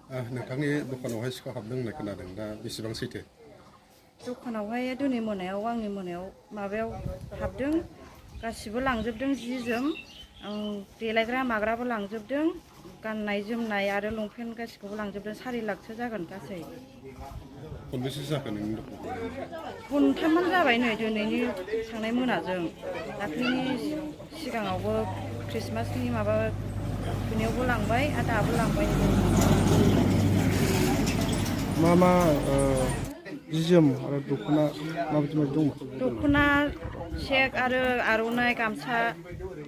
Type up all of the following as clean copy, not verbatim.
नोंथांनि दखानावहाय सिखाव हाबदों होननाय खोनादों दा बेसेबां सैथो? दखानावहाय दिनै मोनायाव आंनि मोनायाव माबायाव हाबदों, गासिबो लांजोबदों जि जोम, देलायग्रा माग्राबो लांजोबदों, गाननाय जोमनाय आरो लंपेन्ट गासिखौबो लांजोबदों। 4 लाखसो जागोन गासै। खनबेसे जाखो नोंनि दखानाव? खनथामानो जाबाय नै दिनैनि थांनाय मोनाजों। दाख्लैनि सिगाङावबो ख्रिस्टमासनि माबा फैनायावबो लांबाय आरो दाबो लांबाय। मा जि जोम आरो दख'ना माबायदि दंमोन? दख'ना सेक आरो आर'नाइ गामसा,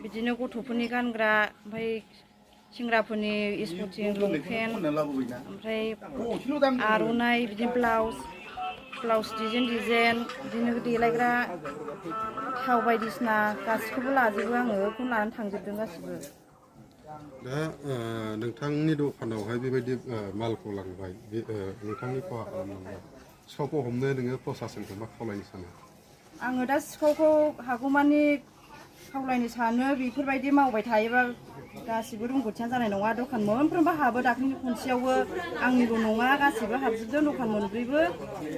बिदिनो गथ'फोरनि गानग्रा, ओमफ्राय सेंग्राफोरनि स्पटिं लंपेन्ट, ओमफ्राय आर'नाइ, बिदिनो ब्लाउस डिजाइन बिदिनो देलायग्रा थाव बायदिसिना गासिखौबो लाजोबो आङो, बेखौनो लानानै थांजोबदों गासिबो। दा नोंथांनि दखानावहाय बेबायदि मालखौ लांबाय, नोंथांनि खहा खालामलांबाय, सिखावखौ हमनो नोङो प्रसासनखौ मा खावलायनो सानो? आङो दा सिखावखौ हागौमानि खावलायनो सानो, बेफोरबायदि मावबाय थायोबा गासिबो रोंगौथियानो जानाय नङा। दखान मोनफ्रोमबो हाबो, दाख्लैनि खनसेयावबो आंनिल' नङा गासिबो हाबजोबदों, दखान मोनब्रैबो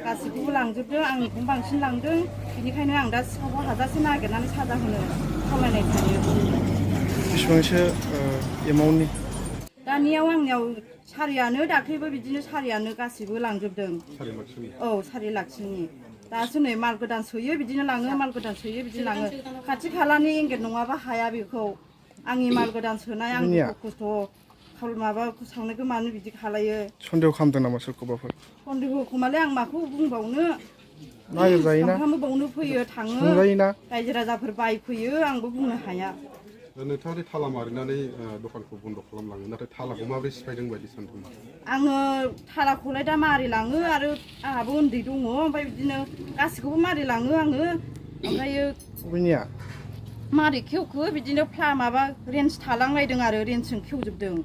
गासिखौबो लांजोबदों, आंनिखौनो बांसिन लांदों। बेनिखायनो आं दा सिखावखौ हाजासे नागिरनानै साजा होनो खावलायनाय थायो। बेसेबांसो एमाउन्टनि? दानियाव आंनियाव 4 दाख्लैबो बिदिनो 4 गासिबो लांजोबदों। 4 लाखसोनि? औ, 4 लाखसोनि। दासो नै माल गोदान सोयो बिदिनो लाङो, माल गोदान सोयो बिदिनो लाङो। खाथि खालानि एंगेट नङाबा हाया बेखौ। आंनि माल गोदान सोनाय, आं दुखु खस्थ' माबाखौ सावनो गोमानो बिदि खालायो। सन्देह खालामदों नामा सोरखौबाफोर? सन्देह खोमालाय, आं माखौ बुंबावनो। नागिरजायोना, सानफ्रामबो बावनो फैयो थाङो, सोंजायोना। रायजो राजाफोर बायफैयो, आंबो बुंनो हाया। नोंथाङा ताला मारिनानै दखानखौ बन्द' खालामलाङो, नाथाय तालाखौ माबोरै सिफायदों बायदि सानदों? आङो थालाखौलाय दा मारिलाङो, आरो आंहाबो उन्दै दङ, ओमफ्राय बिदिनो गासिखौबो मारिलाङो आङो। ओमफ्रायो बबेनिया? मारै खेवखो बिदिनो माबा रेन्स थालांलायदों आरो रेन्सजों खेवजोबदों।